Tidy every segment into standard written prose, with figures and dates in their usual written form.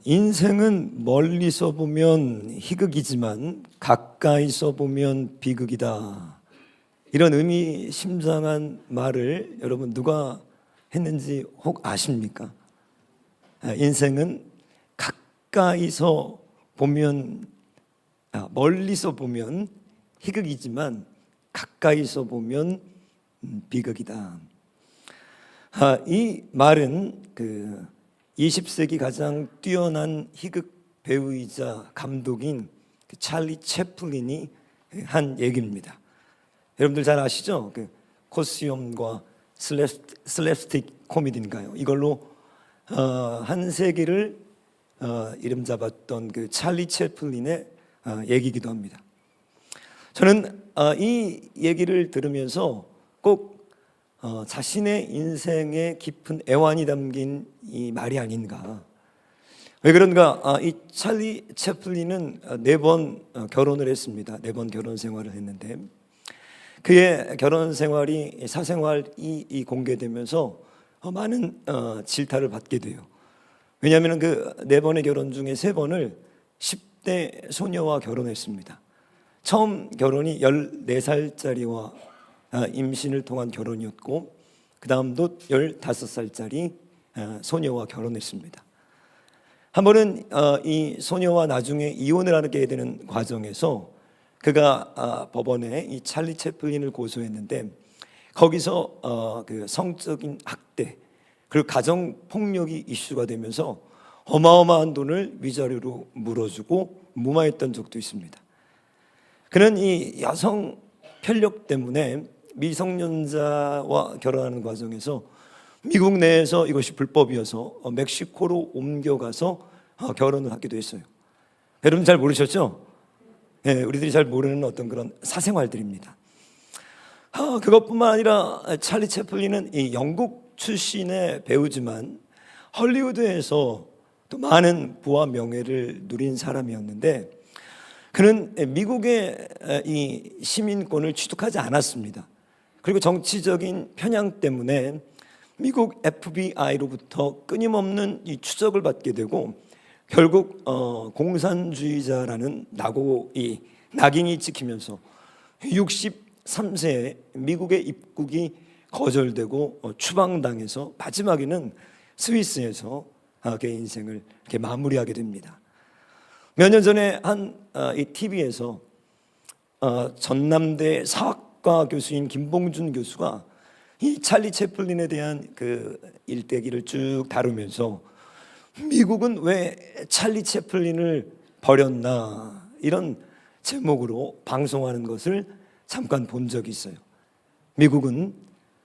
인생은 멀리서 보면 희극이지만 가까이서 보면 비극이다. 이런 의미심장한 말을 여러분 누가 했는지 혹 아십니까? 인생은 가까이서 보면 멀리서 보면 희극이지만 가까이서 보면 비극이다. 이 말은 20세기 가장 뛰어난 희극 배우이자 감독인 찰리 채플린이 한 얘기입니다. 여러분들 잘 아시죠? 코스염과 슬랩스틱 코미디인가요? 이걸로 한 세기를 이름 잡았던 찰리 채플린의 얘기이기도 합니다. 저는 이 얘기를 들으면서 꼭 자신의 인생에 깊은 애환이 담긴 이 말이 아닌가. 왜 그런가? 이 찰리 채플린은 4번 결혼을 했습니다. 4번 결혼 생활을 했는데 그의 결혼 생활이 사생활이 공개되면서 많은 질타를 받게 돼요. 왜냐하면 그 4번의 결혼 중에 3번을 10대 소녀와 결혼했습니다. 처음 결혼이 14살짜리와 임신을 통한 결혼이었고 그 다음도 15살짜리 소녀와 결혼했습니다. 한 번은 이 소녀와 나중에 이혼을 하게 되는 과정에서 그가 법원에 이 찰리 채플린을 고소했는데 거기서 성적인 학대 그리고 가정 폭력이 이슈가 되면서 어마어마한 돈을 위자료로 물어주고 무마했던 적도 있습니다. 그는 이 여성 편력 때문에 미성년자와 결혼하는 과정에서 미국 내에서 이것이 불법이어서 멕시코로 옮겨가서 결혼을 하기도 했어요. 여러분 잘 모르셨죠? 네, 우리들이 잘 모르는 어떤 그런 사생활들입니다. 그것뿐만 아니라 찰리 채플린은 이 영국 출신의 배우지만 헐리우드에서 또 많은 부와 명예를 누린 사람이었는데 그는 미국의 이 시민권을 취득하지 않았습니다. 그리고 정치적인 편향 때문에 미국 FBI로부터 끊임없는 이 추적을 받게 되고 결국 공산주의자라는 낙인이 찍히면서 63세에 미국의 입국이 거절되고 추방당해서 마지막에는 스위스에서 그의 인생을 이렇게 마무리하게 됩니다. 몇 년 전에 이 TV에서 전남대 사학과 교수인 김봉준 교수가 이 찰리 채플린에 대한 일대기를 쭉 다루면서 미국은 왜 찰리 채플린을 버렸나 이런 제목으로 방송하는 것을 잠깐 본 적이 있어요. 미국은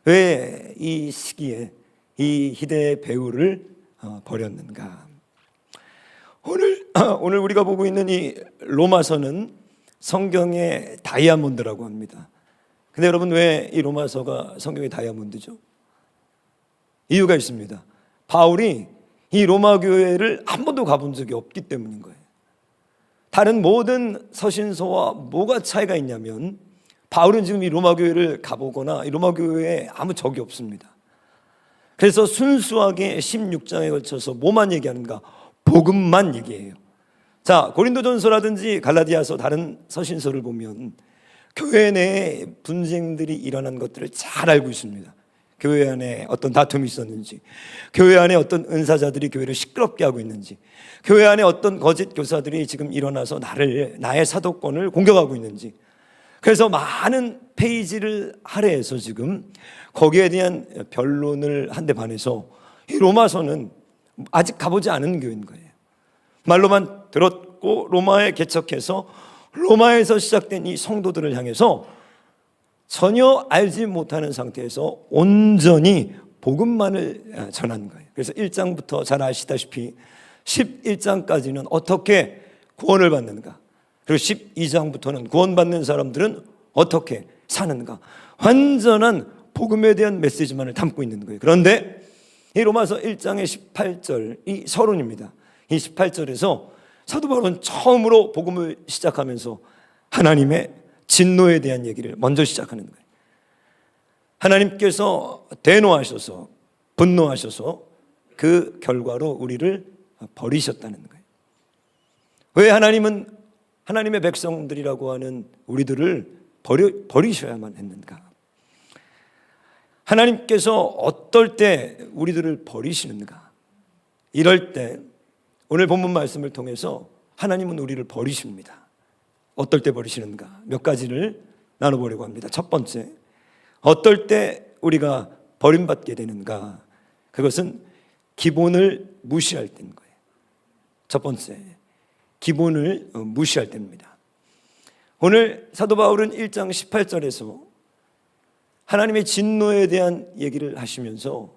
왜 이 시기에 이 희대의 배우를 버렸는가? 오늘 우리가 보고 있는 이 로마서는 성경의 다이아몬드라고 합니다. 근데 여러분 왜 이 로마서가 성경의 다이아몬드죠? 이유가 있습니다. 바울이 이 로마 교회를 한 번도 가본 적이 없기 때문인 거예요. 다른 모든 서신서와 뭐가 차이가 있냐면 바울은 지금 이 로마 교회를 가보거나 이 로마 교회에 아무 적이 없습니다. 그래서 순수하게 16장에 걸쳐서 뭐만 얘기하는가? 복음만 얘기해요. 자, 고린도전서라든지 갈라디아서 다른 서신서를 보면 교회 내에 분쟁들이 일어난 것들을 잘 알고 있습니다. 교회 안에 어떤 다툼이 있었는지, 교회 안에 어떤 은사자들이 교회를 시끄럽게 하고 있는지, 교회 안에 어떤 거짓 교사들이 지금 일어나서 나의 사도권을 공격하고 있는지. 그래서 많은 페이지를 할애해서 지금 거기에 대한 변론을 한데 반해서 이 로마서는 아직 가보지 않은 교회인 거예요. 말로만 들었고 로마에 개척해서 로마에서 시작된 이 성도들을 향해서 전혀 알지 못하는 상태에서 온전히 복음만을 전하는 거예요. 그래서 1장부터 잘 아시다시피 11장까지는 어떻게 구원을 받는가, 그리고 12장부터는 구원받는 사람들은 어떻게 사는가, 완전한 복음에 대한 메시지만을 담고 있는 거예요. 그런데 이 로마서 1장의 18절 이 서론입니다. 이 18절에서 사도 바울은 처음으로 복음을 시작하면서 하나님의 진노에 대한 얘기를 먼저 시작하는 거예요. 하나님께서 대노하셔서 분노하셔서 그 결과로 우리를 버리셨다는 거예요. 왜 하나님은 하나님의 백성들이라고 하는 우리들을 버리셔야만 했는가? 하나님께서 어떨 때 우리들을 버리시는가? 이럴 때 오늘 본문 말씀을 통해서 하나님은 우리를 버리십니다. 어떨 때 버리시는가? 몇 가지를 나눠보려고 합니다. 첫 번째, 어떨 때 우리가 버림받게 되는가? 그것은 기본을 무시할 때인 거예요. 첫 번째, 기본을 무시할 때입니다. 오늘 사도 바울은 1장 18절에서 하나님의 진노에 대한 얘기를 하시면서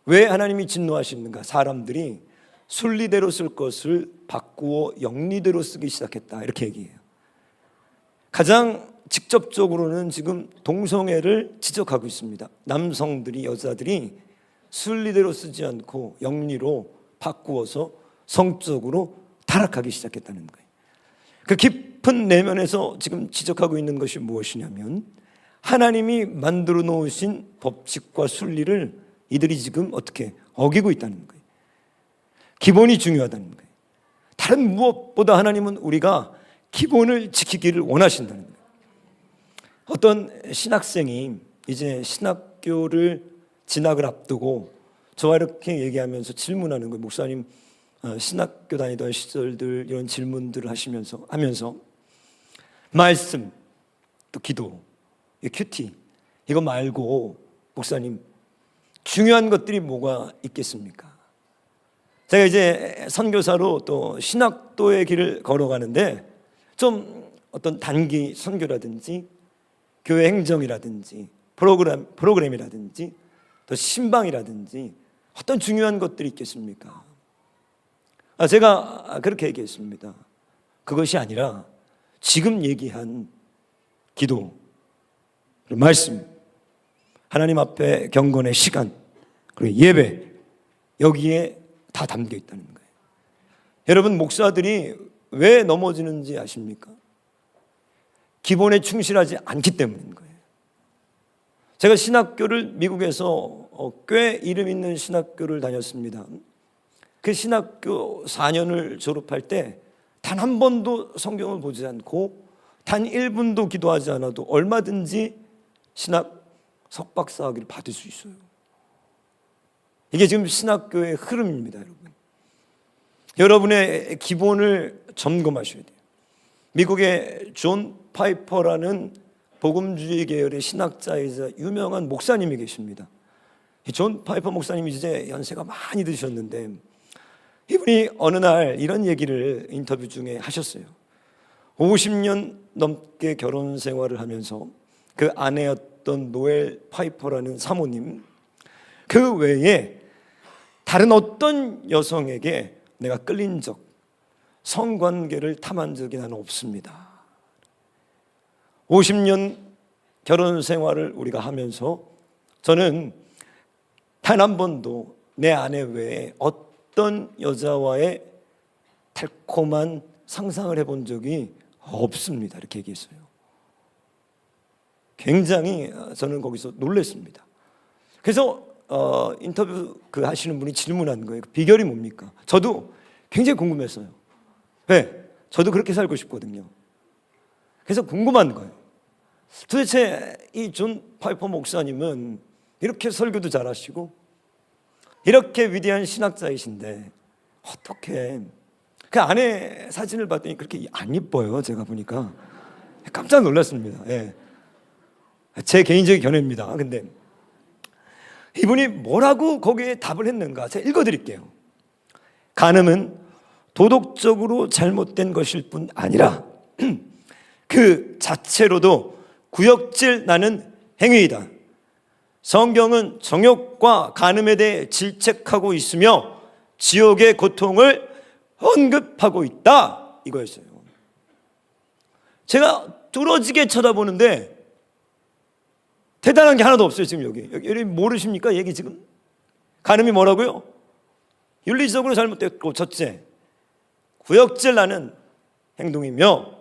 왜 하나님이 진노하시는가? 사람들이 순리대로 쓸 것을 바꾸어 영리대로 쓰기 시작했다, 이렇게 얘기해요. 가장 직접적으로는 지금 동성애를 지적하고 있습니다. 남성들이, 여자들이 순리대로 쓰지 않고 영리로 바꾸어서 성적으로 타락하기 시작했다는 거예요. 그 깊은 내면에서 지금 지적하고 있는 것이 무엇이냐면 하나님이 만들어 놓으신 법칙과 순리를 이들이 지금 어떻게 어기고 있다는 거예요. 기본이 중요하다는 거예요. 다른 무엇보다 하나님은 우리가 기본을 지키기를 원하신다는 거예요. 어떤 신학생이 이제 신학교를 진학을 앞두고 저와 이렇게 얘기하면서 질문하는 거예요. 목사님, 신학교 다니던 시절들 이런 질문들을 하면서 말씀, 또 기도, 큐티 이거 말고 목사님 중요한 것들이 뭐가 있겠습니까? 제가 이제 선교사로 또 신학도의 길을 걸어가는데 좀 어떤 단기 선교라든지 교회 행정이라든지 프로그램이라든지 또 신방이라든지 어떤 중요한 것들이 있겠습니까? 제가 그렇게 얘기했습니다. 그것이 아니라 지금 얘기한 기도, 말씀, 하나님 앞에 경건의 시간, 그리고 예배, 여기에 다 담겨 있다는 거예요. 여러분, 목사들이 왜 넘어지는지 아십니까? 기본에 충실하지 않기 때문인 거예요. 제가 신학교를 미국에서 꽤 이름 있는 신학교를 다녔습니다. 그 신학교 4년을 졸업할 때 단 한 번도 성경을 보지 않고 단 1분도 기도하지 않아도 얼마든지 신학 석박사학위를 받을 수 있어요. 이게 지금 신학교의 흐름입니다, 여러분. 여러분의 기본을 점검하셔야 돼요. 미국의 존 파이퍼라는 복음주의 계열의 신학자이자 유명한 목사님이 계십니다. 존 파이퍼 목사님이 이제 연세가 많이 드셨는데 이분이 어느 날 이런 얘기를 인터뷰 중에 하셨어요. 50년 넘게 결혼 생활을 하면서 그 아내였던 노엘 파이퍼라는 사모님, 그 외에 다른 어떤 여성에게 내가 끌린 적, 성관계를 탐한 적이 나는 없습니다. 50년 결혼 생활을 우리가 하면서 저는 단 한 번도 내 아내 외에 어떤 여자와의 달콤한 상상을 해본 적이 없습니다. 이렇게 얘기했어요. 굉장히 저는 거기서 놀랐습니다. 그래서 인터뷰 하시는 분이 질문한 거예요. 비결이 뭡니까? 저도 굉장히 궁금했어요. 왜? 저도 그렇게 살고 싶거든요. 그래서 궁금한 거예요. 도대체 이 존 파이퍼 목사님은 이렇게 설교도 잘하시고 이렇게 위대한 신학자이신데 어떻게 그 아내 사진을 봤더니 그렇게 안 예뻐요. 제가 보니까 깜짝 놀랐습니다. 예. 제 개인적인 견해입니다. 근데 이분이 뭐라고 거기에 답을 했는가? 제가 읽어드릴게요. 간음은 도덕적으로 잘못된 것일 뿐 아니라 그 자체로도 구역질 나는 행위이다. 성경은 정욕과 간음에 대해 질책하고 있으며 지옥의 고통을 언급하고 있다, 이거였어요. 제가 뚫어지게 쳐다보는데 대단한 게 하나도 없어요. 지금 여러분 모르십니까? 얘기 지금 간음이 뭐라고요? 윤리적으로 잘못됐고, 첫째, 구역질 나는 행동이며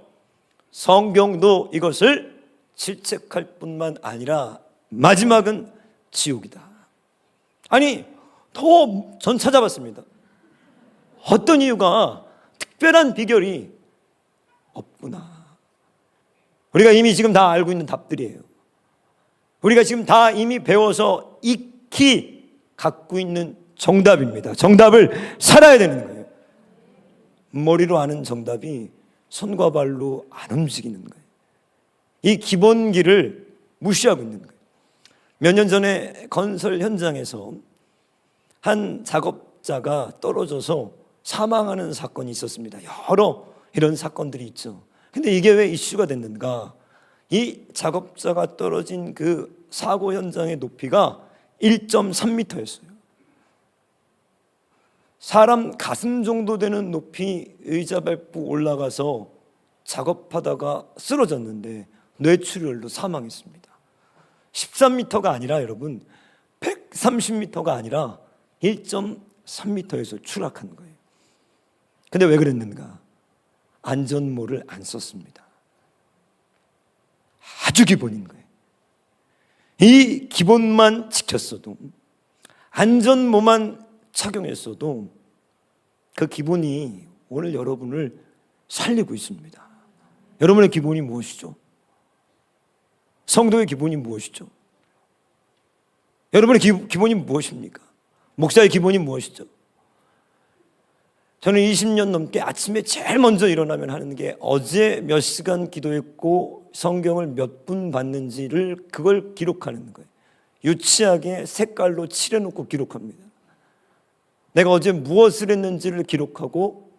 성경도 이것을 질책할 뿐만 아니라 마지막은 지옥이다. 아니, 더 전 찾아봤습니다. 어떤 이유가 특별한 비결이 없구나. 우리가 이미 지금 다 알고 있는 답들이에요. 우리가 지금 다 이미 배워서 익히 갖고 있는 정답입니다. 정답을 살아야 되는 거예요. 머리로 아는 정답이 손과 발로 안 움직이는 거예요. 이 기본기를 무시하고 있는 거예요. 몇 년 전에 건설 현장에서 한 작업자가 떨어져서 사망하는 사건이 있었습니다. 여러 이런 사건들이 있죠. 근데 이게 왜 이슈가 됐는가? 이 작업자가 떨어진 그 사고 현장의 높이가 1.3m였어요. 사람 가슴 정도 되는 높이 의자 밟고 올라가서 작업하다가 쓰러졌는데 뇌출혈로 사망했습니다. 13m가 아니라 여러분 130m가 아니라 1.3m에서 추락한 거예요. 근데 왜 그랬는가? 안전모를 안 썼습니다. 아주 기본인 거예요. 이 기본만 지켰어도, 안전모만 착용했어도 그 기본이 오늘 여러분을 살리고 있습니다. 여러분의 기본이 무엇이죠? 성도의 기본이 무엇이죠? 여러분의 기본이 무엇입니까? 목사의 기본이 무엇이죠? 저는 20년 넘게 아침에 제일 먼저 일어나면 하는 게 어제 몇 시간 기도했고 성경을 몇 분 봤는지를 그걸 기록하는 거예요. 유치하게 색깔로 칠해놓고 기록합니다. 내가 어제 무엇을 했는지를 기록하고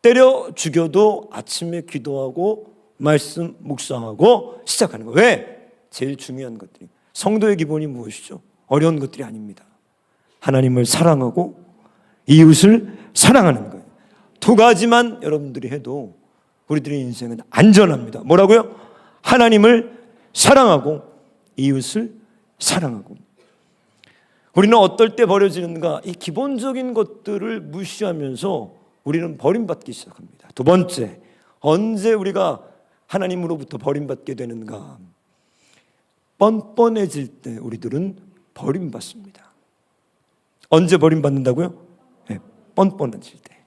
때려 죽여도 아침에 기도하고 말씀 묵상하고 시작하는 거예요. 왜? 제일 중요한 것들이, 성도의 기본이 무엇이죠? 어려운 것들이 아닙니다. 하나님을 사랑하고 이웃을 사랑하는 거예요. 두 가지만 여러분들이 해도 우리들의 인생은 안전합니다. 뭐라고요? 하나님을 사랑하고 이웃을 사랑하고. 우리는 어떨 때 버려지는가? 이 기본적인 것들을 무시하면서 우리는 버림받기 시작합니다. 두 번째, 언제 우리가 하나님으로부터 버림받게 되는가? 뻔뻔해질 때 우리들은 버림받습니다. 언제 버림받는다고요? 네, 뻔뻔해질 때.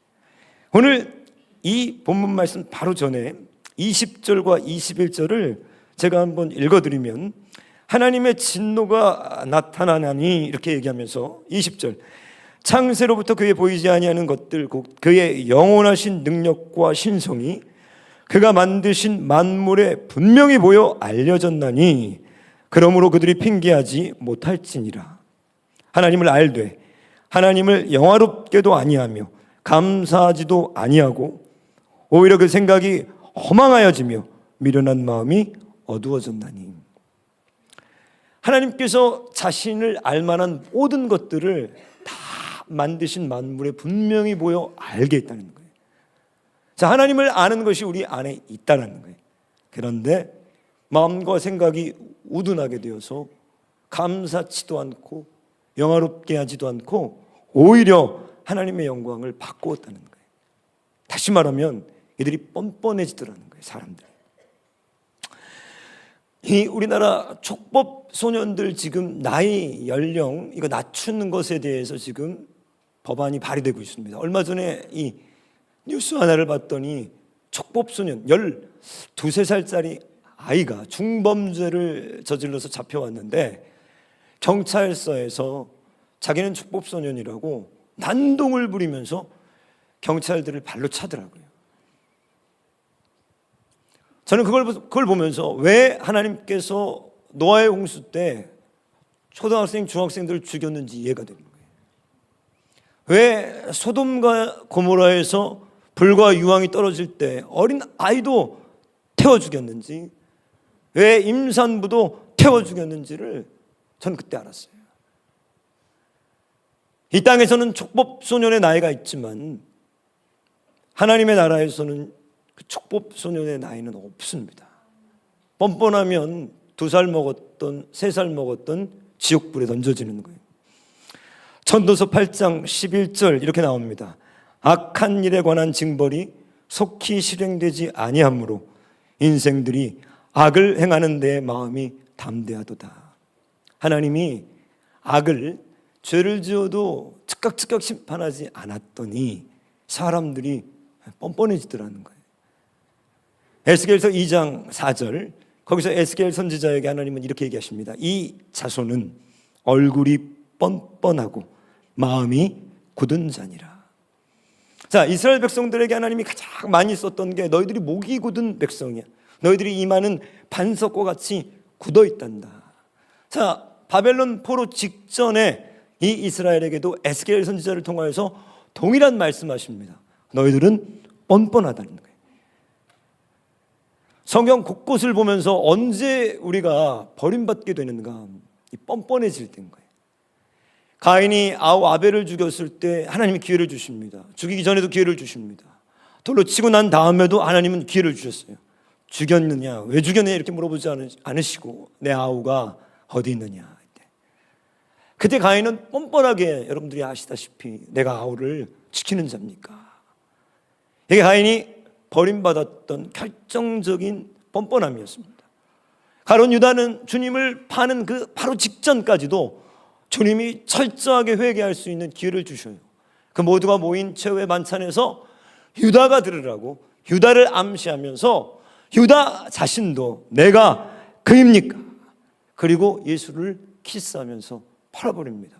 오늘 이 본문 말씀 바로 전에 20절과 21절을 제가 한번 읽어드리면, 하나님의 진노가 나타나나니 이렇게 얘기하면서 20절, 창세로부터 그의 보이지 아니하는 것들 곧 그의 영원하신 능력과 신성이 그가 만드신 만물에 분명히 보여 알려졌나니 그러므로 그들이 핑계하지 못할지니라. 하나님을 알되 하나님을 영화롭게도 아니하며 감사하지도 아니하고 오히려 그 생각이 허망하여지며 미련한 마음이 어두워졌나니. 하나님께서 자신을 알만한 모든 것들을 다 만드신 만물에 분명히 보여 알게 있다는 거예요. 자, 하나님을 아는 것이 우리 안에 있다는 거예요. 그런데 마음과 생각이 우둔하게 되어서 감사치도 않고 영화롭게 하지도 않고 오히려 하나님의 영광을 바꾸었다는 거예요. 다시 말하면 이들이 뻔뻔해지더라는 거예요, 사람들이. 이 우리나라 촉법 소년들 지금 나이 연령 이거 낮추는 것에 대해서 지금 법안이 발의되고 있습니다. 얼마 전에 이 뉴스 하나를 봤더니 촉법 소년 12~13살짜리 아이가 중범죄를 저질러서 잡혀왔는데 경찰서에서 자기는 촉법 소년이라고 난동을 부리면서 경찰들을 발로 차더라고요. 저는 그걸 보면서 왜 하나님께서 노아의 홍수 때 초등학생, 중학생들을 죽였는지 이해가 되는 거예요. 왜 소돔과 고모라에서 불과 유황이 떨어질 때 어린 아이도 태워 죽였는지, 왜 임산부도 태워 죽였는지를 저는 그때 알았어요. 이 땅에서는 촉법 소년의 나이가 있지만 하나님의 나라에서는 그 촉법 소년의 나이는 없습니다. 뻔뻔하면 2살 먹었던 3살 먹었던 지옥불에 던져지는 거예요. 전도서 8장 11절 이렇게 나옵니다. 악한 일에 관한 징벌이 속히 실행되지 아니하므로 인생들이 악을 행하는 데 마음이 담대하도다. 하나님이 악을, 죄를 지어도 즉각 심판하지 않았더니 사람들이 뻔뻔해지더라는 거예요. 에스겔서 2장 4절, 거기서 에스겔 선지자에게 하나님은 이렇게 얘기하십니다. 이 자손은 얼굴이 뻔뻔하고 마음이 굳은 자니라. 자, 이스라엘 백성들에게 하나님이 가장 많이 썼던 게 너희들이 목이 굳은 백성이야. 너희들이 이마는 반석과 같이 굳어 있단다. 자, 바벨론 포로 직전에 이 이스라엘에게도 에스겔 선지자를 통하여서 동일한 말씀하십니다. 너희들은 뻔뻔하다는 거예요. 성경 곳곳을 보면서 언제 우리가 버림받게 되는가? 이 뻔뻔해질 때인 거예요. 가인이 아벨을 죽였을 때 하나님이 기회를 주십니다. 죽이기 전에도 기회를 주십니다. 돌로 치고 난 다음에도 하나님은 기회를 주셨어요. 죽였느냐, 왜 죽였느냐 이렇게 물어보지 않으시고 내 아우가 어디 있느냐. 그때 가인은 뻔뻔하게, 여러분들이 아시다시피 내가 아우를 지키는 자입니까? 이게 가인이 버림받았던 결정적인 뻔뻔함이었습니다. 가룟 유다는 주님을 파는 그 바로 직전까지도 주님이 철저하게 회개할 수 있는 기회를 주셔요. 그 모두가 모인 최후의 만찬에서 유다가 들으라고 유다를 암시하면서 유다 자신도 내가 그입니까? 그리고 예수를 키스하면서 팔아버립니다.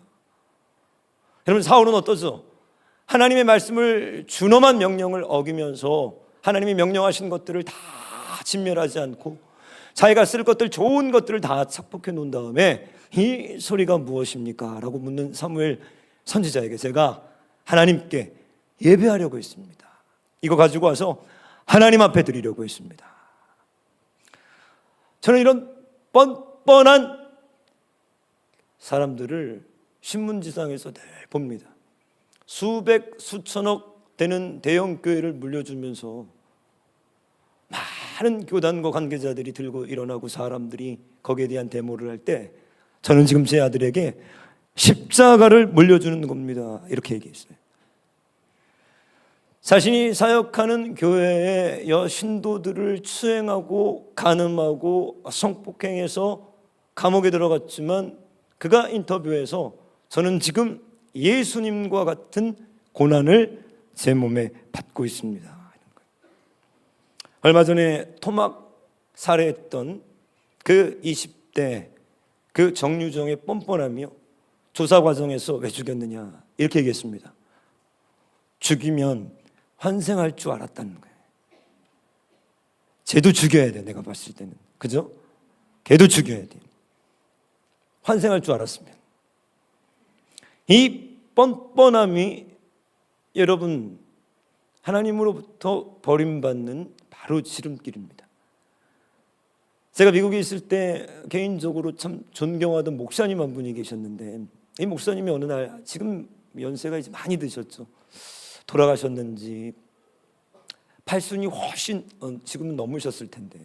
여러분, 사울은 어떠죠? 하나님의 말씀을 준엄한 명령을 어기면서 하나님이 명령하신 것들을 다 진멸하지 않고 자기가 쓸 것들, 좋은 것들을 다 착복해 놓은 다음에 이 소리가 무엇입니까? 라고 묻는 사무엘 선지자에게 제가 하나님께 예배하려고 했습니다. 이거 가지고 와서 하나님 앞에 드리려고 했습니다. 저는 이런 뻔뻔한 사람들을 신문지상에서 늘 봅니다. 수백, 수천억 되는 대형 교회를 물려주면서 많은 교단과 관계자들이 들고 일어나고 사람들이 거기에 대한 데모를 할 때 저는 지금 제 아들에게 십자가를 물려주는 겁니다. 이렇게 얘기했어요. 자신이 사역하는 교회의 여신도들을 추행하고 간음하고 성폭행해서 감옥에 들어갔지만 그가 인터뷰에서 저는 지금 예수님과 같은 고난을 제 몸에 받고 있습니다. 얼마 전에 토막 살해했던 그 20대 그 정유정의 뻔뻔함이요, 조사 과정에서 왜 죽였느냐 이렇게 얘기했습니다. 죽이면 환생할 줄 알았다는 거예요. 쟤도 죽여야 돼. 내가 봤을 때는, 그죠? 걔도 죽여야 돼. 환생할 줄 알았으면. 이 뻔뻔함이 여러분 하나님으로부터 버림받는 바로 지름길입니다. 제가 미국에 있을 때 개인적으로 참 존경하던 목사님 한 분이 계셨는데, 이 목사님이 어느 날, 지금 연세가 이제 많이 드셨죠. 돌아가셨는지 팔순이 훨씬 지금은 넘으셨을 텐데,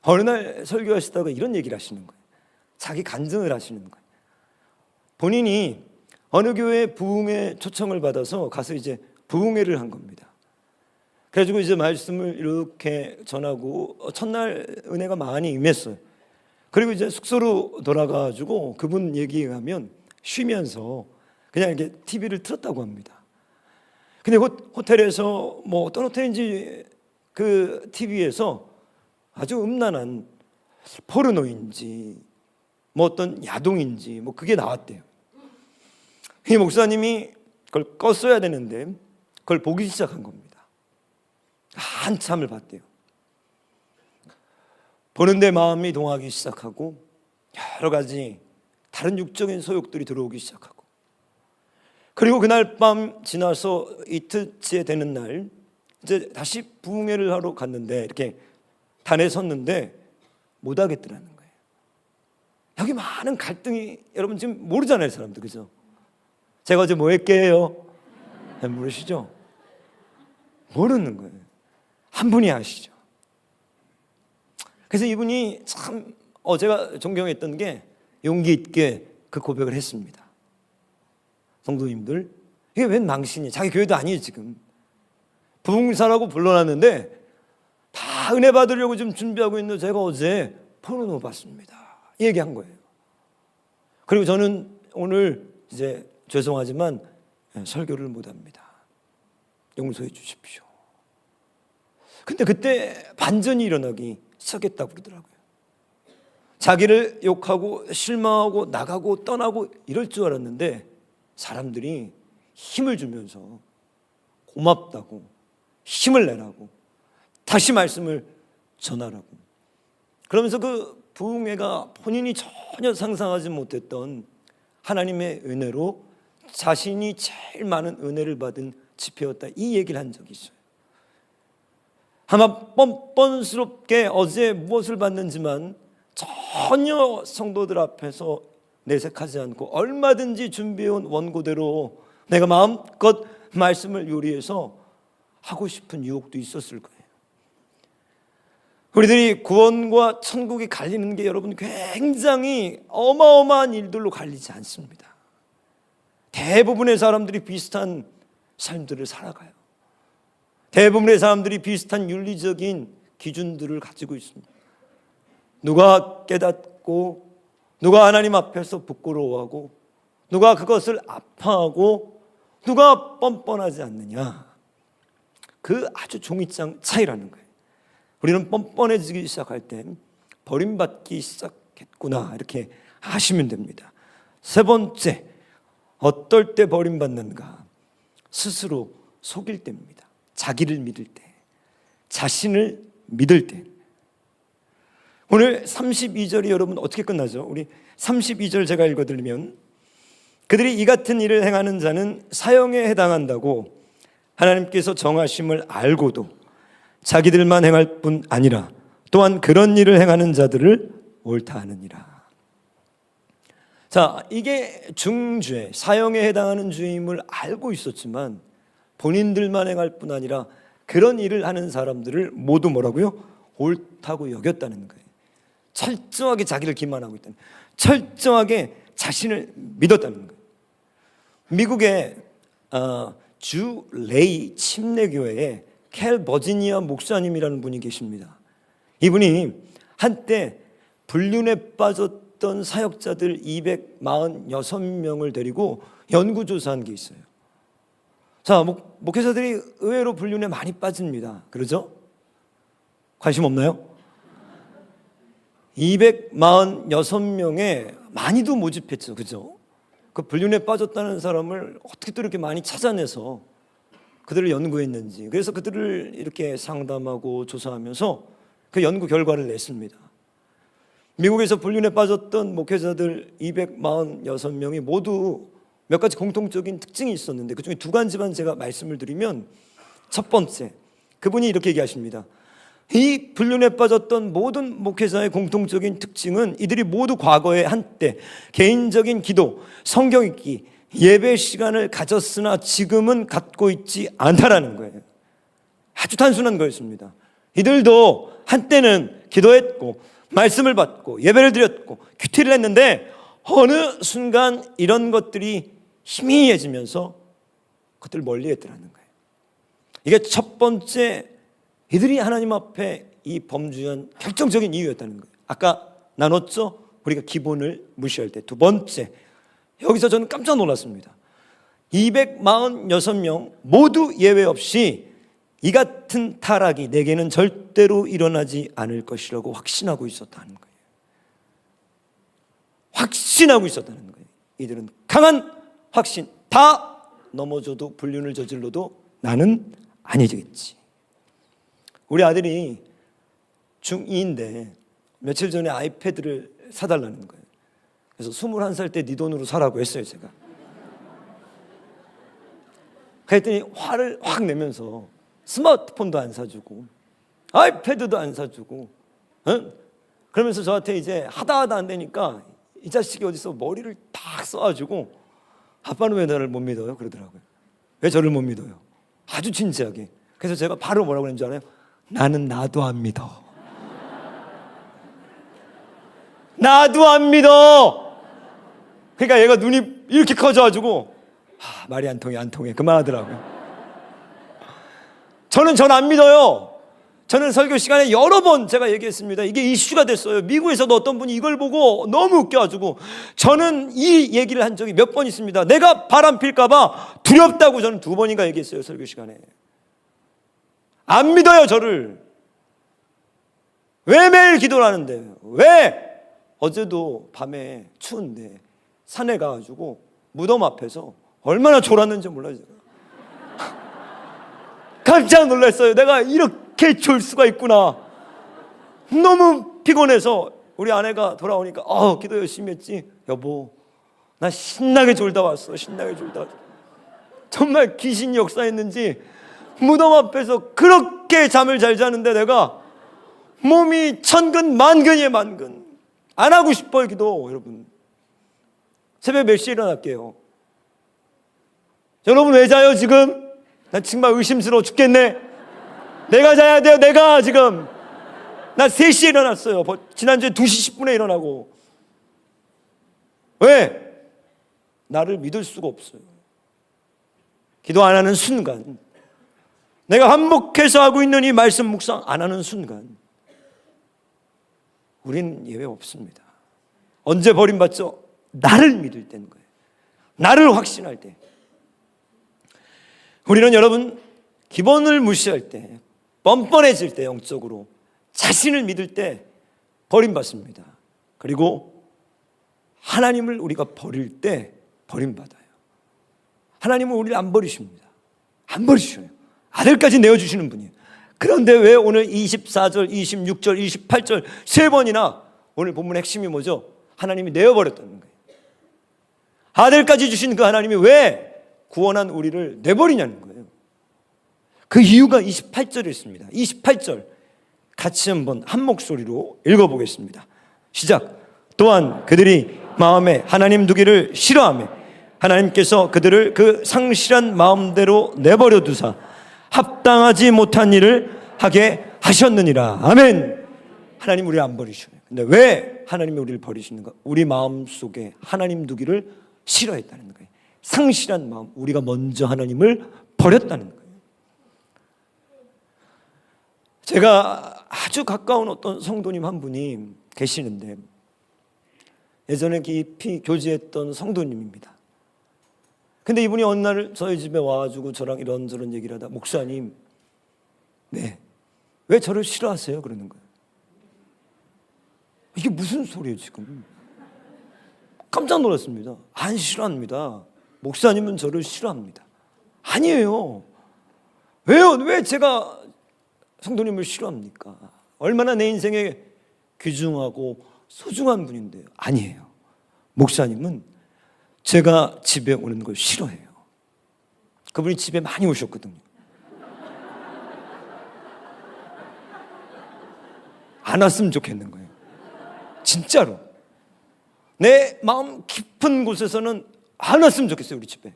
어느 날 설교하시다가 이런 얘기를 하시는 거예요. 자기 간증을 하시는 거예요. 본인이 어느 교회 부흥회 초청을 받아서 가서 이제 부흥회를 한 겁니다. 그래가지고 이제 말씀을 이렇게 전하고 첫날 은혜가 많이 임했어요. 그리고 이제 숙소로 돌아가가지고 그분 얘기하면 쉬면서 그냥 이렇게 TV를 틀었다고 합니다. 근데 호텔에서 뭐 어떤 호텔인지 그 TV에서 아주 음란한 포르노인지 뭐 어떤 야동인지 뭐 그게 나왔대요. 이 목사님이 그걸 껐어야 되는데 그걸 보기 시작한 겁니다. 한참을 봤대요. 보는데 마음이 동하기 시작하고 여러 가지 다른 육적인 소욕들이 들어오기 시작하고, 그리고 그날 밤 지나서 이틀째 되는 날 이제 다시 부흥회를 하러 갔는데 이렇게 단에 섰는데 못 하겠더라는 거예요. 여기 많은 갈등이, 여러분 지금 모르잖아요, 사람들, 그죠? 제가 어제 뭐 했게요? 모르시죠? 모르는 거예요. 한 분이 아시죠. 그래서 이분이 참 제가 존경했던 게 용기 있게 그 고백을 했습니다. 성도님들, 이게 웬 망신이에요. 자기 교회도 아니에요. 지금 부흥사라고 불러놨는데 다 은혜 받으려고 지금 준비하고 있는데 제가 어제 포르노 봤습니다, 얘기한 거예요. 그리고 저는 오늘 이제 죄송하지만 설교를 못합니다. 용서해 주십시오. 근데 그때 반전이 일어나기 시작했다고 그러더라고요. 자기를 욕하고 실망하고 나가고 떠나고 이럴 줄 알았는데 사람들이 힘을 주면서 고맙다고, 힘을 내라고, 다시 말씀을 전하라고, 그러면서 그 부흥회가 본인이 전혀 상상하지 못했던 하나님의 은혜로 자신이 제일 많은 은혜를 받은 집회였다, 이 얘기를 한 적이 있어요. 아마 뻔뻔스럽게 어제 무엇을 받는지만 전혀 성도들 앞에서 내색하지 않고 얼마든지 준비해온 원고대로 내가 마음껏 말씀을 요리해서 하고 싶은 유혹도 있었을 거예요. 우리들이 구원과 천국이 갈리는 게 여러분 굉장히 어마어마한 일들로 갈리지 않습니다. 대부분의 사람들이 비슷한 삶들을 살아가요. 대부분의 사람들이 비슷한 윤리적인 기준들을 가지고 있습니다. 누가 깨닫고, 누가 하나님 앞에서 부끄러워하고, 누가 그것을 아파하고, 누가 뻔뻔하지 않느냐, 그 아주 종이장 차이라는 거예요. 우리는 뻔뻔해지기 시작할 땐 버림받기 시작했구나, 이렇게 하시면 됩니다. 세 번째, 어떨 때 버림받는가? 스스로 속일 때입니다. 자기를 믿을 때, 자신을 믿을 때. 오늘 32절이 여러분 어떻게 끝나죠? 우리 32절 제가 읽어드리면, 그들이 이 같은 일을 행하는 자는 사형에 해당한다고 하나님께서 정하심을 알고도 자기들만 행할 뿐 아니라 또한 그런 일을 행하는 자들을 옳다 하느니라. 자, 이게 중죄, 사형에 해당하는 죄임을 알고 있었지만 본인들만 행할 뿐 아니라 그런 일을 하는 사람들을 모두 뭐라고요? 옳다고 여겼다는 거예요. 철저하게 자기를 기만하고 있다는 거예요. 철저하게 자신을 믿었다는 거예요. 미국의 주 레이 침례교회에 캘 버지니아 목사님이라는 분이 계십니다. 이분이 한때 불륜에 빠졌던 사역자들 246명을 데리고 연구조사한 게 있어요. 자, 목회자들이 의외로 불륜에 많이 빠집니다. 그러죠? 관심 없나요? 246명에 많이도 모집했죠. 그죠? 그 불륜에 빠졌다는 사람을 어떻게 또 이렇게 많이 찾아내서 그들을 연구했는지, 그래서 그들을 이렇게 상담하고 조사하면서 그 연구 결과를 냈습니다. 미국에서 불륜에 빠졌던 목회자들 246명이 모두 몇 가지 공통적인 특징이 있었는데 그중에 두 가지만 제가 말씀을 드리면, 첫 번째, 그분이 이렇게 얘기하십니다. 이 불륜에 빠졌던 모든 목회자의 공통적인 특징은 이들이 모두 과거에 한때 개인적인 기도, 성경 읽기, 예배 시간을 가졌으나 지금은 갖고 있지 않다라는 거예요. 아주 단순한 거였습니다. 이들도 한때는 기도했고 말씀을 받고 예배를 드렸고 큐티를 했는데 어느 순간 이런 것들이 희미해지면서 그것들을 멀리했더라는 거예요. 이게 첫 번째, 이들이 하나님 앞에 이 범죄한 결정적인 이유였다는 거예요. 아까 나눴죠? 우리가 기본을 무시할 때. 두 번째, 여기서 저는 깜짝 놀랐습니다. 246명 모두 예외 없이 이 같은 타락이 내게는 절대로 일어나지 않을 것이라고 확신하고 있었다는 거예요. 확신하고 있었다는 거예요. 이들은 강한 확신, 다 넘어져도 불륜을 저질러도 나는 아니겠지. 우리 아들이 중2인데 며칠 전에 아이패드를 사달라는 거예요. 그래서 21살 때 네 돈으로 사라고 했어요, 제가. 그랬더니 화를 확 내면서 스마트폰도 안 사주고 아이패드도 안 사주고, 응? 그러면서 저한테 이제 하다 안 되니까 이 자식이 어디서 머리를 딱 써가지고 아빠는 왜 나를 못 믿어요? 그러더라고요. 왜 저를 못 믿어요? 아주 진지하게. 그래서 제가 바로 뭐라고 그랬는지 알아요? 나는 나도 안 믿어. 나도 안 믿어. 그러니까 얘가 눈이 이렇게 커져가지고 말이 안 통해 그만하더라고요. 저는 안 믿어요. 저는 설교 시간에 여러 번 제가 얘기했습니다. 이게 이슈가 됐어요. 미국에서도 어떤 분이 이걸 보고 너무 웃겨가지고 저는 이 얘기를 한 적이 몇 번 있습니다. 내가 바람 필까 봐 두렵다고 저는 2번인가 얘기했어요, 설교 시간에. 안 믿어요, 저를. 왜 매일 기도를 하는데? 왜? 어제도 밤에 추운데 산에 가가지고 무덤 앞에서 얼마나 졸았는지 몰라요. 깜짝 놀랐어요. 내가 이렇게 졸 수가 있구나. 너무 피곤해서 우리 아내가 돌아오니까 기도 열심히 했지? 여보, 나 신나게 졸다 왔어. 신나게 졸다 왔어. 정말 귀신이 역사했는지 무덤 앞에서 그렇게 잠을 잘 자는데 내가 몸이 천근 만근이에요. 만근. 안 하고 싶어요, 기도. 여러분, 새벽 몇 시에 일어날게요? 여러분 왜 자요 지금? 난 정말 의심스러워 죽겠네. 내가 자야 돼요. 내가 지금 나 3시에 일어났어요. 지난주에 2시 10분에 일어나고. 왜? 나를 믿을 수가 없어요. 기도 안 하는 순간, 내가 반복해서 하고 있는 이 말씀 묵상 안 하는 순간 우린 예외 없습니다. 언제 버림받죠? 나를 믿을 때인 거예요. 나를 확신할 때. 우리는 여러분, 기본을 무시할 때, 뻔뻔해질 때, 영적으로 자신을 믿을 때 버림받습니다. 그리고 하나님을 우리가 버릴 때 버림받아요. 하나님은 우리를 안 버리십니다. 안 버리셔요. 아들까지 내어주시는 분이에요. 그런데 왜 오늘 24절, 26절, 28절 3번이나 오늘 본문의 핵심이 뭐죠? 하나님이 내어버렸다는 거예요. 아들까지 주신 그 하나님이 왜 구원한 우리를 내버리냐는 거예요. 그 이유가 28절에 있습니다. 28절 같이 한번 한 목소리로 읽어보겠습니다. 시작. 또한 그들이 마음에 하나님 두기를 싫어하며 하나님께서 그들을 그 상실한 마음대로 내버려 두사 합당하지 못한 일을 하게 하셨느니라. 아멘. 하나님 우리를 안 버리셔요. 근데 왜 하나님이 우리를 버리시는가? 우리 마음 속에 하나님 두기를 싫어했다는 거예요. 상실한 마음, 우리가 먼저 하나님을 버렸다는 거예요. 제가 아주 가까운 어떤 성도님 한 분이 계시는데 예전에 깊이 교제했던 성도님입니다. 근데 이분이 어느 날 저희 집에 와가지고 저랑 이런저런 얘기를 하다, 목사님, 네, 왜 저를 싫어하세요? 그러는 거예요. 이게 무슨 소리예요 지금? 깜짝 놀랐습니다. 안 싫어합니다. 목사님은 저를 싫어합니다. 아니에요. 왜요? 왜 제가 성도님을 싫어합니까? 얼마나 내 인생에 귀중하고 소중한 분인데요. 아니에요. 목사님은 제가 집에 오는 걸 싫어해요. 그분이 집에 많이 오셨거든요. 안 왔으면 좋겠는 거예요. 진짜로. 내 마음 깊은 곳에서는 안 왔으면 좋겠어요, 우리 집에.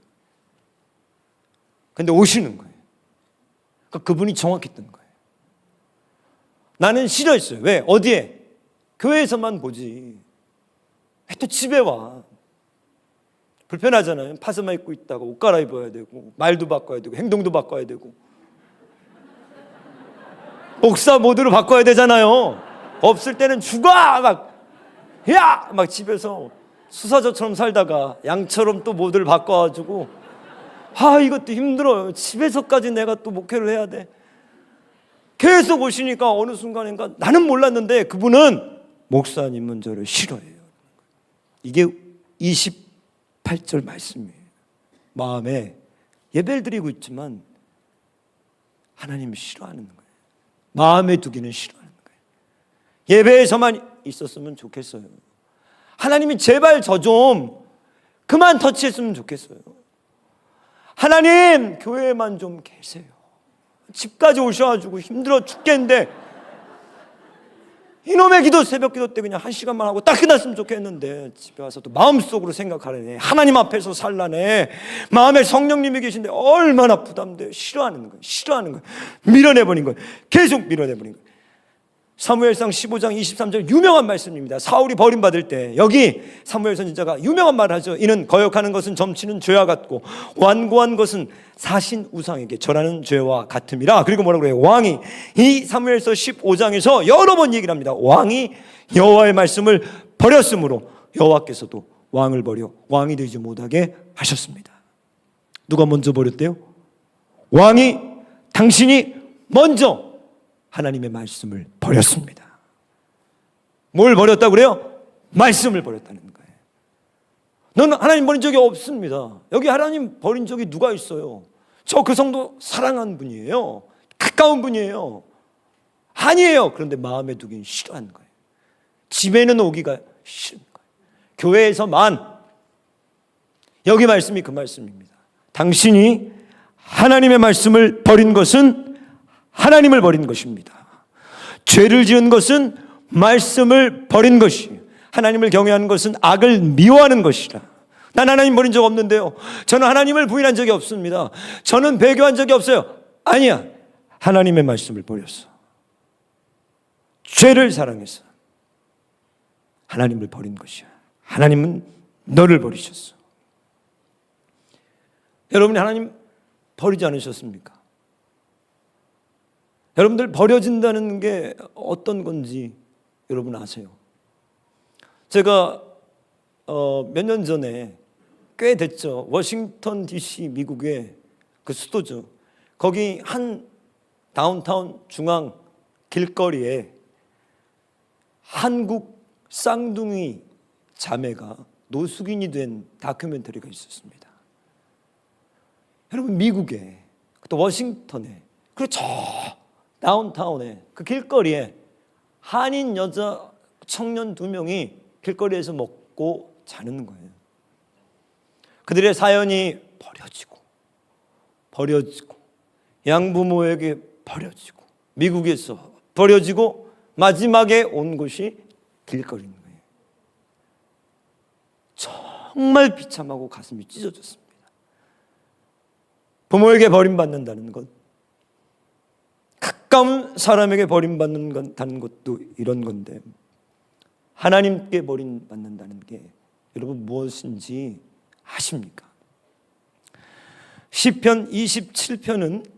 근데 오시는 거예요. 그러니까 그분이 정확했던 거예요. 나는 싫어했어요. 왜? 어디에? 교회에서만 보지. 왜 또 집에 와? 불편하잖아요. 파스마 입고 있다가 옷 갈아입어야 되고 말도 바꿔야 되고 행동도 바꿔야 되고 목사 모드로 바꿔야 되잖아요. 없을 때는 죽어! 막 집에서 수사자처럼 살다가 양처럼 또 모드를 바꿔가지고 이것도 힘들어요. 집에서까지 내가 또 목회를 해야 돼. 계속 오시니까 어느 순간인가 나는 몰랐는데 그분은 목사님은 저를 싫어해요. 이게 28절 말씀이에요. 마음에 예배를 드리고 있지만 하나님이 싫어하는 거예요. 마음에 두기는 싫어하는 거예요. 예배에서만 있었으면 좋겠어요. 하나님이 제발 저 좀 그만 터치했으면 좋겠어요. 하나님 교회에만 좀 계세요. 집까지 오셔가지고 힘들어 죽겠는데 이놈의 기도 새벽 기도 때 그냥 1시간만 하고 딱 끝났으면 좋겠는데 집에 와서 또 마음속으로 생각하네. 하나님 앞에서 살라네. 마음에 성령님이 계신데 얼마나 부담돼요. 싫어하는 거예요. 싫어하는 거예요. 밀어내버린 거예요. 계속 밀어내버린 거예요. 사무엘상 15장 23절 유명한 말씀입니다. 사울이 버림받을 때 여기 사무엘 선지자가 유명한 말을 하죠. 이는 거역하는 것은 점치는 죄와 같고 완고한 것은 사신 우상에게 절하는 죄와 같음이라. 그리고 뭐라고 그래요? 왕이 이 사무엘서 15장에서 여러 번 얘기를 합니다. 왕이 여호와의 말씀을 버렸으므로 여호와께서도 왕을 버려 왕이 되지 못하게 하셨습니다. 누가 먼저 버렸대요? 왕이 당신이 먼저 하나님의 말씀을 버렸습니다. 뭘 버렸다고 그래요? 말씀을 버렸다는 거예요. 너는 하나님 버린 적이 없습니다. 여기 하나님 버린 적이 누가 있어요? 저 그 성도 사랑하는 분이에요. 가까운 분이에요. 아니에요. 그런데 마음에 두긴 싫어하는 거예요. 집에는 오기가 싫은 거예요. 교회에서만. 여기 말씀이 그 말씀입니다. 당신이 하나님의 말씀을 버린 것은 하나님을 버린 것입니다. 죄를 지은 것은 말씀을 버린 것이에요. 하나님을 경외하는 것은 악을 미워하는 것이라. 난 하나님 버린 적 없는데요. 저는 하나님을 부인한 적이 없습니다. 저는 배교한 적이 없어요. 아니야. 하나님의 말씀을 버렸어. 죄를 사랑해서 하나님을 버린 것이야. 하나님은 너를 버리셨어. 여러분이 하나님 버리지 않으셨습니까? 여러분들 버려진다는 게 어떤 건지 여러분 아세요? 제가 몇 년 전에 꽤 됐죠. 워싱턴 DC 미국의 그 수도죠. 거기 한 다운타운 중앙 길거리에 한국 쌍둥이 자매가 노숙인이 된 다큐멘터리가 있었습니다. 여러분 미국에 또 워싱턴에 그리고 저 다운타운에 그 길거리에 한인 여자 청년 2명이 길거리에서 먹고 자는 거예요. 그들의 사연이 버려지고 양부모에게 버려지고 미국에서 버려지고 마지막에 온 곳이 길거리인 거예요. 정말 비참하고 가슴이 찢어졌습니다. 부모에게 버림받는다는 것, 가까운 사람에게 버림받는다는 것도 이런 건데 하나님께 버림받는다는 게 여러분 무엇인지 아십니까? 시편 27편은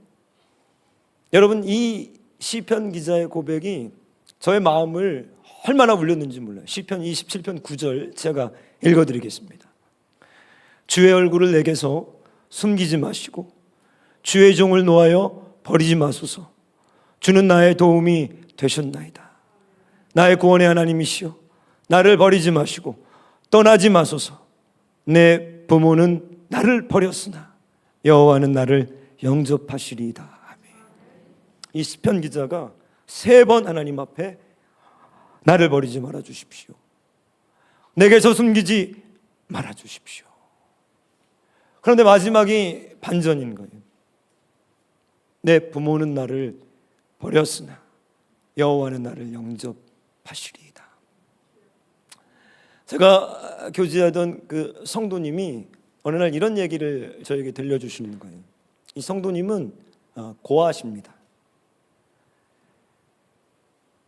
여러분 이 시편 기자의 고백이 저의 마음을 얼마나 울렸는지 몰라요. 시편 27편 9절 제가 읽어드리겠습니다. 주의 얼굴을 내게서 숨기지 마시고 주의 종을 놓아여 버리지 마소서. 주는 나의 도움이 되셨나이다. 나의 구원의 하나님이시여 나를 버리지 마시고 떠나지 마소서. 내 부모는 나를 버렸으나 여호와는 나를 영접하시리이다. 아멘. 이 시편 기자가 3번 하나님 앞에 나를 버리지 말아 주십시오. 내게서 숨기지 말아 주십시오. 그런데 마지막이 반전인 거예요. 내 부모는 나를 버렸으나 여호와는 나를 영접하시리이다. 제가 교제하던 그 성도님이 어느 날 이런 얘기를 저에게 들려주시는 거예요. 이 성도님은 고아십니다.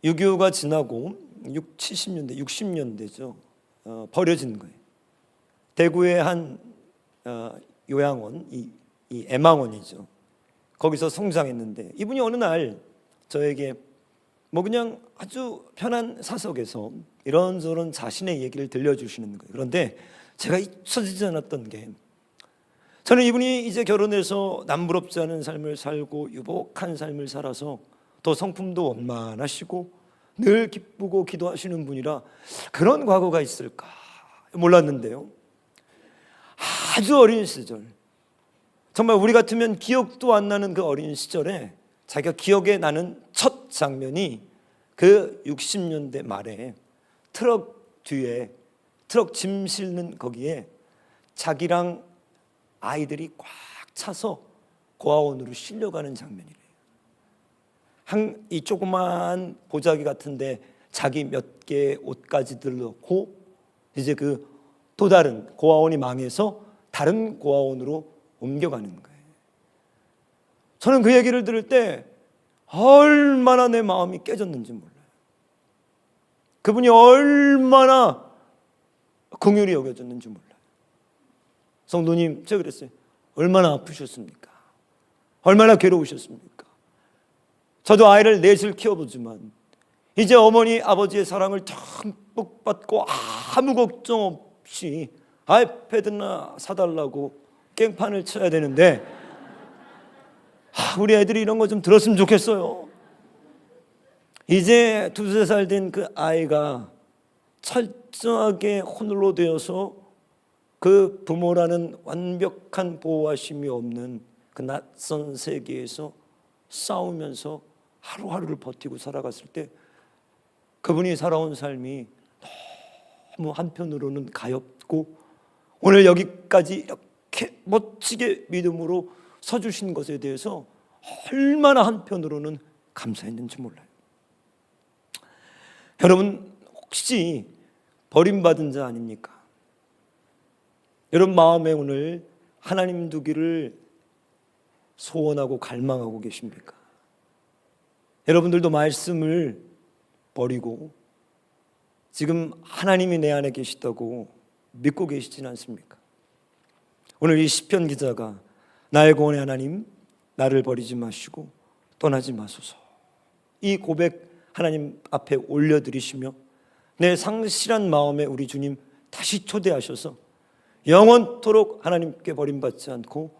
6.25가 지나고 70년대, 60년대죠. 버려진 거예요. 대구의 한 요양원, 이 애망원이죠. 거기서 성장했는데 이분이 어느 날 저에게 뭐 그냥 아주 편한 사석에서 이런저런 자신의 얘기를 들려주시는 거예요. 그런데 제가 잊혀지지 않았던 게 저는 이분이 이제 결혼해서 남부럽지 않은 삶을 살고 유복한 삶을 살아서 더 성품도 원만하시고 늘 기쁘고 기도하시는 분이라 그런 과거가 있을까 몰랐는데요. 아주 어린 시절 정말 우리 같으면 기억도 안 나는 그 어린 시절에 자기가 기억에 나는 첫 장면이 그 60년대 말에 트럭 뒤에 트럭 짐 실는 거기에 자기랑 아이들이 꽉 차서 고아원으로 실려가는 장면이래요. 이 조그만 보자기 같은데 자기 몇 개의 옷가지들 넣고 이제 그 또 다른 고아원이 망해서 다른 고아원으로 옮겨가는 거예요. 저는 그 얘기를 들을 때 얼마나 내 마음이 깨졌는지 몰라요. 그분이 얼마나 긍휼히 여겨졌는지 몰라요. 성도님, 제가 그랬어요. 얼마나 아프셨습니까? 얼마나 괴로우셨습니까? 저도 아이를 넷을 키워보지만 이제 어머니 아버지의 사랑을 듬뿍 받고 아무 걱정 없이 아이패드나 사달라고 깽판을 쳐야 되는데 우리 애들이 이런 거 좀 들었으면 좋겠어요. 이제 2-3살 된 그 아이가 철저하게 혼으로 되어서 그 부모라는 완벽한 보호하심이 없는 그 낯선 세계에서 싸우면서 하루하루를 버티고 살아갔을 때 그분이 살아온 삶이 너무 한편으로는 가엾고 오늘 여기까지 이렇게 멋지게 믿음으로 서주신 것에 대해서 얼마나 한편으로는 감사했는지 몰라요. 여러분 혹시 버림받은 자 아닙니까? 여러분 마음에 오늘 하나님 두기를 소원하고 갈망하고 계십니까? 여러분들도 말씀을 버리고 지금 하나님이 내 안에 계시다고 믿고 계시진 않습니까? 오늘 이 시편 기자가 나의 구원의 하나님 나를 버리지 마시고 떠나지 마소서, 이 고백 하나님 앞에 올려드리시며 내 상실한 마음에 우리 주님 다시 초대하셔서 영원토록 하나님께 버림받지 않고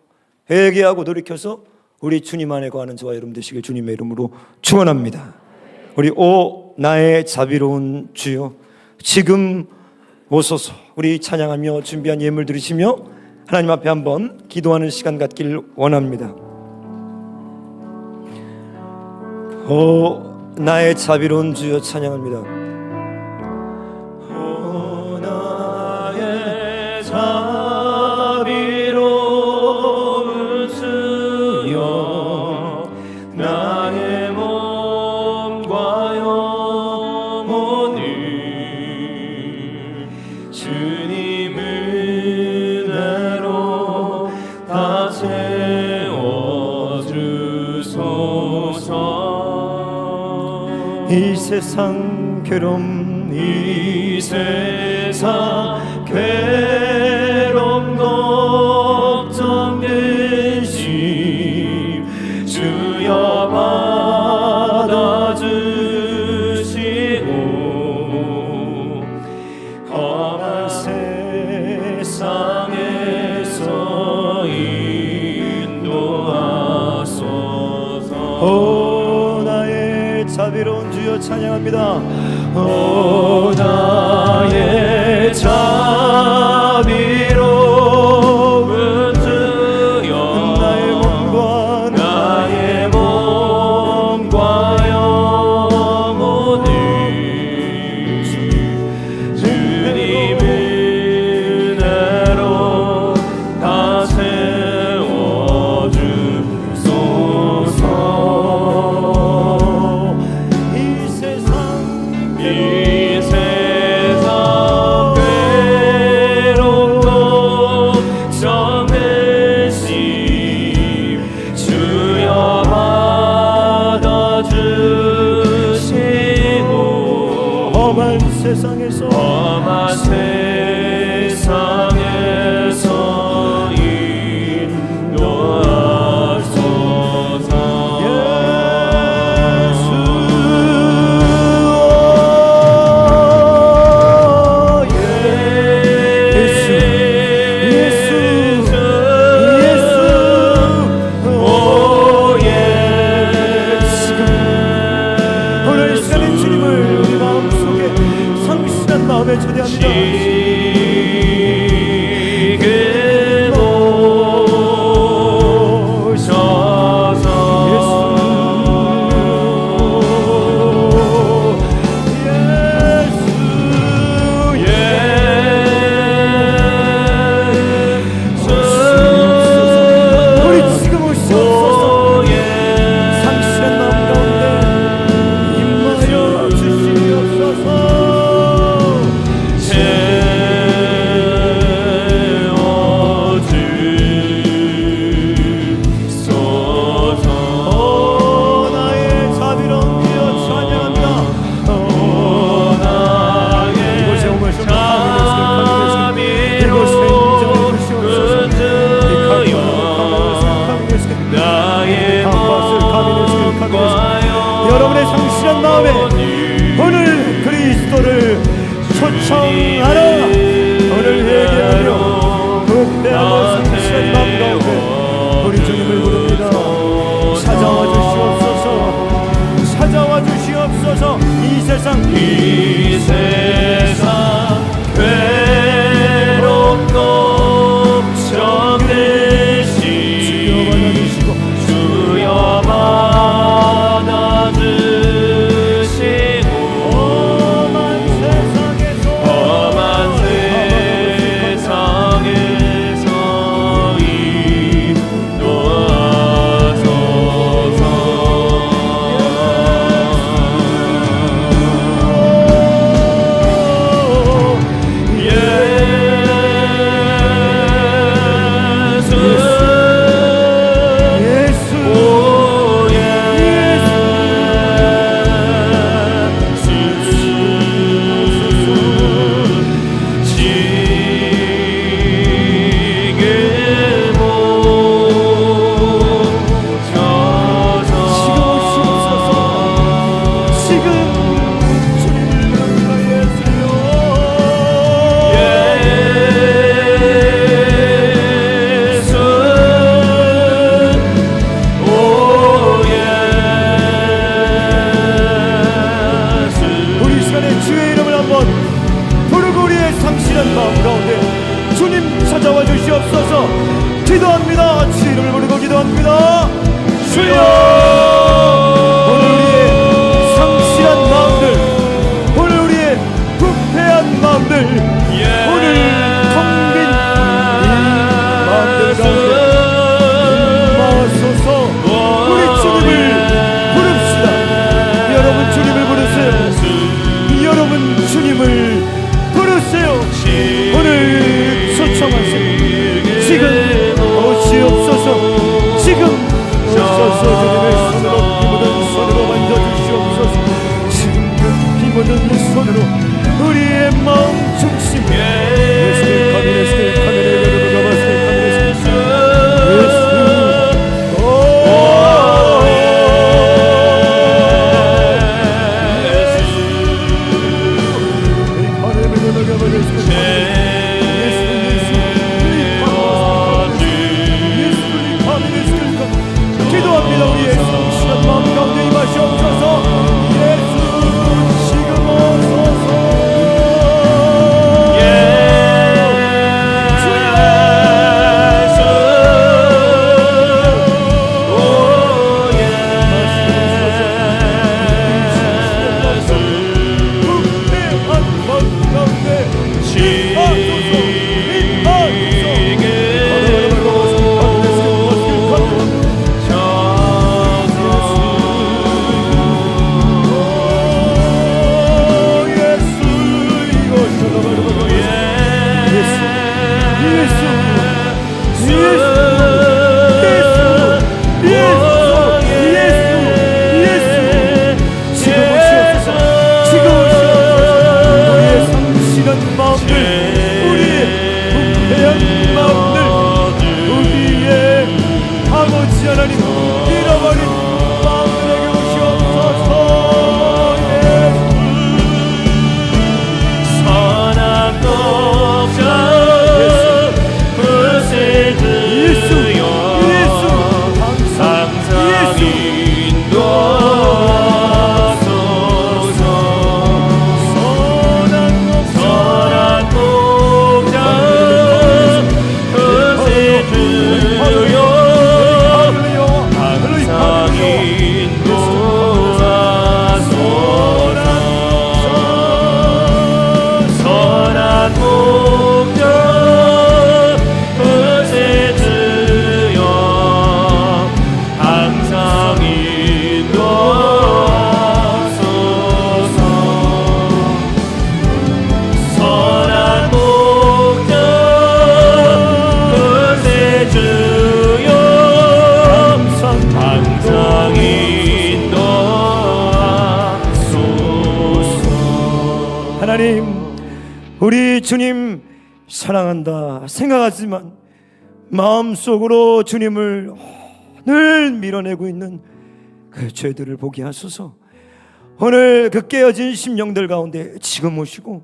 회개하고 돌이켜서 우리 주님 안에 거하는 저와 여러분 되시길 주님의 이름으로 축원합니다. 우리 오 나의 자비로운 주여 지금 오소서. 우리 찬양하며 준비한 예물 드리시며 하나님 앞에 한번 기도하는 시간 갖길 원합니다. 오 나의 자비로운 주여 찬양합니다. 오 나의 자비로운 주여 나의 몸과 영혼을 주님 은혜로 다 채워주소서. 이 세상 괴로움 이 세상 괴로움 걱정 근심 주여 받아주시고 험한 세상에서 인도하소서. 나의 자비로운 주여 찬양합니다. 오 나의 자비로운 주여 나의 몸과 영혼을 주님 은혜로 다 채워주소서. 이 세상 괴로운 걱정 근심 주여 받아주시고 험한 세상에서 마음에 초대합니다. 지금 오셔서 우리 지금 오시옵소서. 상실한 마음 가운데 임하여 주시옵소서. 여러분의 상실한 마음에 오늘 그리스도를 초청하라. 오늘 회개하며 복대하고 상실한 마음 가운데 우리 주님을 부릅니다. 이 세상 괴롭고 정대시 주여 받아주시고 험한 세상에서 기도합니다. 주 이름을 부르고 기도합니다. 주여, 오늘 우리의 상실한 마음들, 오늘 우리의 부패한 마음들, 오늘 텅 빈 이 마음들 가운데 임하소서. 우리 주님을 부릅시다. 여러분 주님을 부르세요. 여러분 주님을 부르세요. 오늘 초청하세요. 지금 오시옵소서. 지금 오셔서 주님의 손으로 피 묻은 손으로 만져주시옵소서. 지금 그 피 묻은 손으로 우리의 마음 중심 예수의 카메레스의 카메레에 가봐스의 카메레스의 예수 기도합니다. 우리의 성실한 마음 가운데 임하시옵소서. 예수 지금 오소서. 하나님, 우리 주님 사랑한다 생각하지만 마음속으로 주님을 늘 밀어내고 있는 그 죄들을 보게 하소서. 오늘 그 깨어진 심령들 가운데 지금 오시고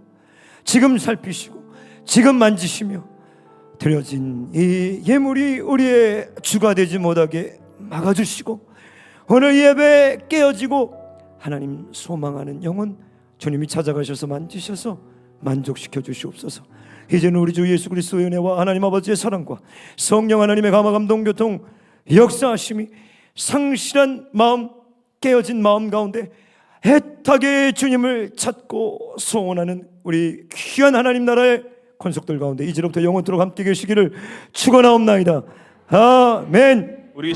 지금 살피시고 지금 만지시며 드려진 이 예물이 우리의 주가 되지 못하게 막아주시고 오늘 예배 깨어지고 하나님 소망하는 영혼 주님이 찾아가셔서 만지셔서 만족시켜 주시옵소서. 이제는 우리 주 예수 그리스도의 은혜와 하나님 아버지의 사랑과 성령 하나님의 감화 감동 교통 역사하심이 상실한 마음, 깨어진 마음 가운데 애타게 주님을 찾고 소원하는 우리 귀한 하나님 나라의 권속들 가운데 이제로부터 영원토록 함께 계시기를 축원하옵나이다. 아멘. 우리